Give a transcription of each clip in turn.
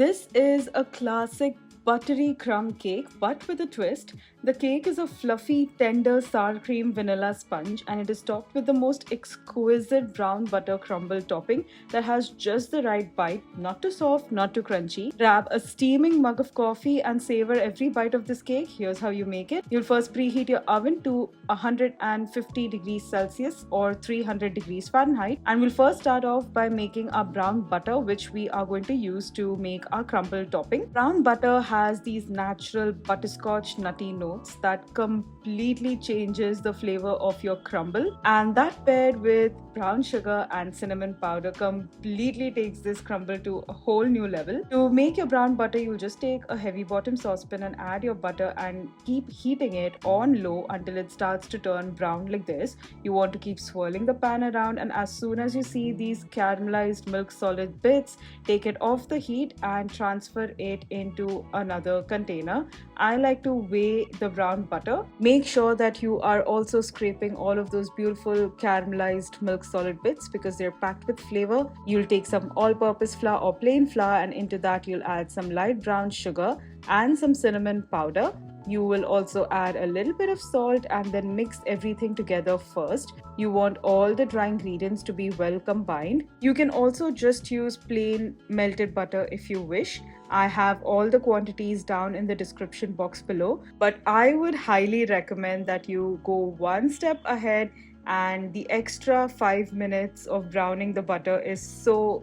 This is a classic buttery crumb cake, but with a twist. The cake is a fluffy, tender sour cream vanilla sponge, and it is topped with the most exquisite brown butter crumble topping that has just the right bite, not too soft, not too crunchy. Grab a steaming mug of coffee and savor every bite of this cake. Here's how you make it. You'll first preheat your oven to 150 degrees Celsius or 300 degrees Fahrenheit, and we'll first start off by making our brown butter, which we are going to use to make our crumble topping. Brown butter has these natural butterscotch nutty notes that completely changes the flavor of your crumble, and that paired with brown sugar and cinnamon powder completely takes this crumble to a whole new level. To make your brown butter, you'll just take a heavy bottom saucepan and add your butter and keep heating it on low until it starts to turn brown like this. You want to keep swirling the pan around, and as soon as you see these caramelized milk solid bits, take it off the heat and transfer it into another container. I like to weigh the brown butter. Make sure that you are also scraping all of those beautiful caramelized milk solid bits because they're packed with flavor. You'll take some all-purpose flour or plain flour, and into that you'll add some light brown sugar and some cinnamon powder. You will also add a little bit of salt and then mix everything together first. You want all the dry ingredients to be well combined. You can also just use plain melted butter if you wish. I have all the quantities down in the description box below, but I would highly recommend that you go one step ahead, and the extra 5 minutes of browning the butter is so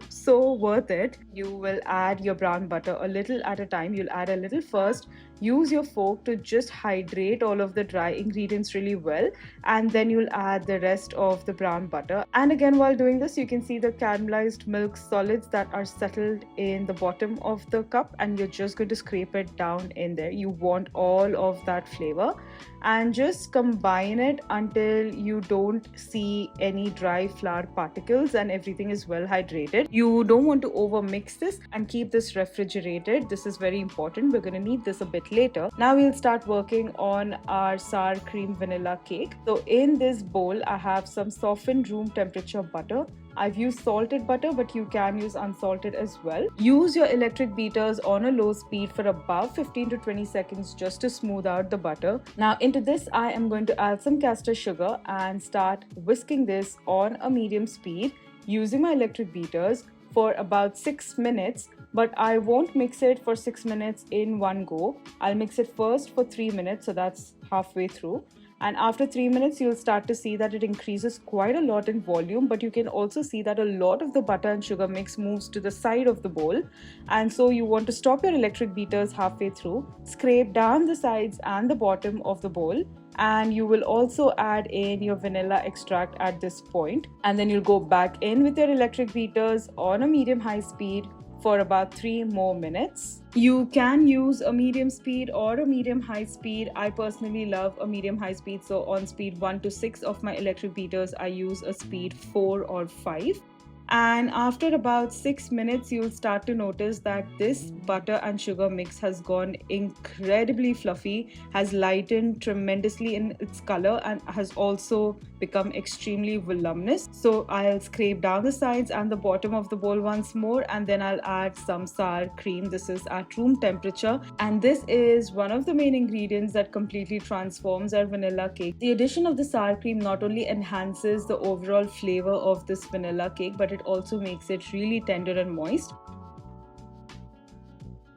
worth it. You will add your brown butter a little at a time. You'll add a little first, use your fork to just hydrate all of the dry ingredients really well, and then you'll add the rest of the brown butter. And again, while doing this, you can see the caramelized milk solids that are settled in the bottom of the cup, and you're just going to scrape it down in there. You want all of that flavor, and just combine it until you don't see any dry flour particles and everything is well hydrated. You don't want to over mix this, and keep this refrigerated. This is very important. We're going to need this a bit later. Now we'll start working on our sour cream vanilla cake. So in this bowl, I have some softened room temperature butter. I've used salted butter, but you can use unsalted as well. Use your electric beaters on a low speed for about 15 to 20 seconds just to smooth out the butter. Now into this, I am going to add some caster sugar and start whisking this on a medium speed using my electric beaters for about 6 minutes. But I won't mix it for 6 minutes in one go. I'll mix it first for 3 minutes, so that's halfway through. And after 3 minutes, you'll start to see that it increases quite a lot in volume, but you can also see that a lot of the butter and sugar mix moves to the side of the bowl. And so you want to stop your electric beaters halfway through, scrape down the sides and the bottom of the bowl, and you will also add in your vanilla extract at this point. And then you'll go back in with your electric beaters on a medium-high speed for about 3 more minutes. You can use a medium speed or a medium high speed. I personally love a medium high speed, so on speed 1 to 6 of my electric beaters, I use a speed 4 or 5. And after about 6 minutes, you'll start to notice that this butter and sugar mix has gone incredibly fluffy, has lightened tremendously in its color, and has also become extremely voluminous. So I'll scrape down the sides and the bottom of the bowl once more, and then I'll add some sour cream. This is at room temperature, and this is one of the main ingredients that completely transforms our vanilla cake. The addition of the sour cream not only enhances the overall flavor of this vanilla cake, but it also makes it really tender and moist.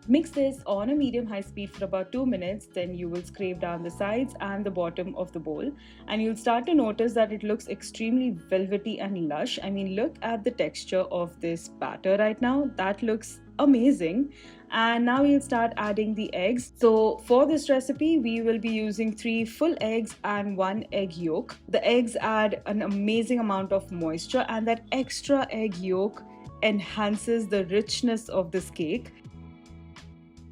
Mix this on a medium-high speed for about 2 minutes, then you will scrape down the sides and the bottom of the bowl, and you'll start to notice that it looks extremely velvety and lush. I mean, look at the texture of this batter right now. That looks amazing. And now we'll start adding the eggs. So for this recipe, we will be using 3 full eggs and 1 egg yolk. The eggs add an amazing amount of moisture, and that extra egg yolk enhances the richness of this cake.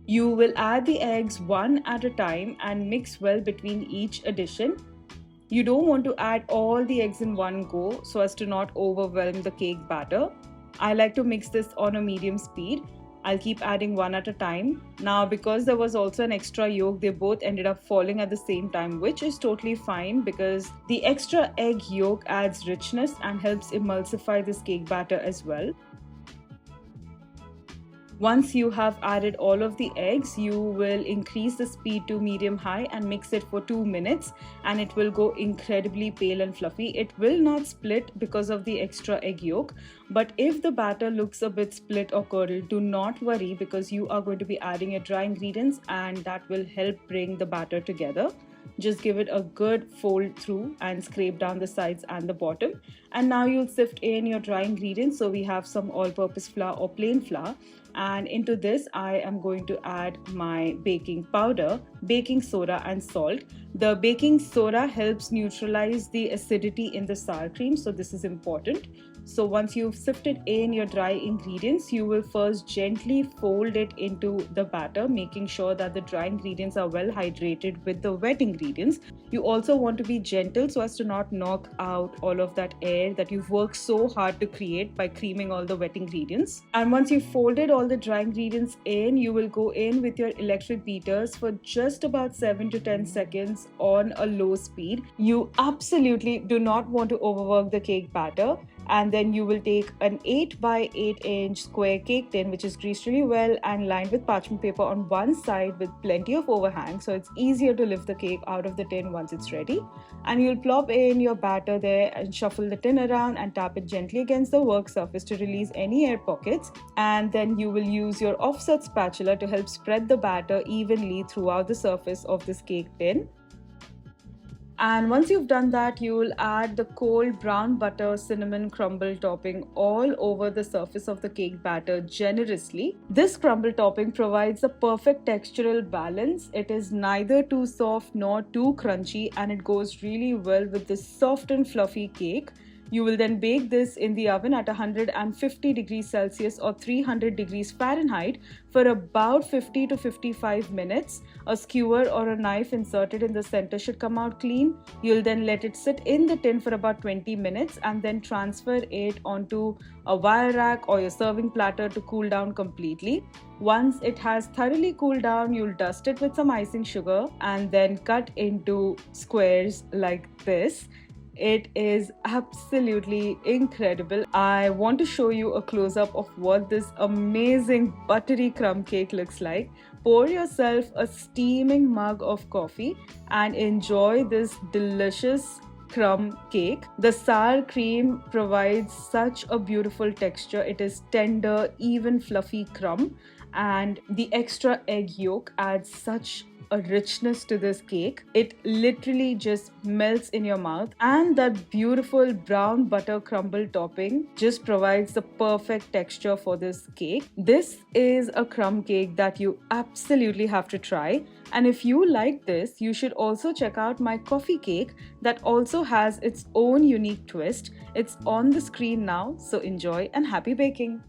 You will add the eggs one at a time and mix well between each addition. You don't want to add all the eggs in one go so as to not overwhelm the cake batter. I like to mix this on a medium speed. I'll keep adding one at a time. Now, because there was also an extra yolk, they both ended up falling at the same time, which is totally fine because the extra egg yolk adds richness and helps emulsify this cake batter as well. Once you have added all of the eggs, you will increase the speed to medium high and mix it for 2 minutes, and it will go incredibly pale and fluffy. It will not split because of the extra egg yolk, but if the batter looks a bit split or curdled, do not worry, because you are going to be adding your dry ingredients and that will help bring the batter together. Just give it a good fold through and scrape down the sides and the bottom. And now you'll sift in your dry ingredients. So we have some all-purpose flour or plain flour, and into this I am going to add my baking powder, baking soda and salt. The baking soda helps neutralize the acidity in the sour cream, so this is important. So once you've sifted in your dry ingredients, you will first gently fold it into the batter, making sure that the dry ingredients are well hydrated with the wet ingredients. You also want to be gentle so as to not knock out all of that air that you've worked so hard to create by creaming all the wet ingredients. And once you've folded all the dry ingredients in, you will go in with your electric beaters for just about 7 to 10 seconds on a low speed. You absolutely do not want to overwork the cake batter. And then you will take an 8 by 8 inch square cake tin, which is greased really well and lined with parchment paper on one side with plenty of overhang, so it's easier to lift the cake out of the tin once it's ready. And you'll plop in your batter there and shuffle the tin around and tap it gently against the work surface to release any air pockets. And then you will use your offset spatula to help spread the batter evenly throughout the surface of this cake tin. And once you've done that, you will add the cold brown butter cinnamon crumble topping all over the surface of the cake batter generously. This crumble topping provides a perfect textural balance. It is neither too soft nor too crunchy, and it goes really well with this soft and fluffy cake. You will then bake this in the oven at 150 degrees Celsius or 300 degrees Fahrenheit for about 50 to 55 minutes. A skewer or a knife inserted in the center should come out clean. You'll then let it sit in the tin for about 20 minutes and then transfer it onto a wire rack or your serving platter to cool down completely. Once it has thoroughly cooled down, you'll dust it with some icing sugar and then cut into squares like this. It is absolutely incredible. I want to show you a close-up of what this amazing buttery crumb cake looks like. Pour yourself a steaming mug of coffee and enjoy this delicious crumb cake. The sour cream provides such a beautiful texture. It is tender, even fluffy crumb, and the extra egg yolk adds such a richness to this cake. It literally just melts in your mouth, and that beautiful brown butter crumble topping just provides the perfect texture for this cake. This is a crumb cake that you absolutely have to try, and if you like this, you should also check out my coffee cake that also has its own unique twist. It's on the screen now, so enjoy and happy baking.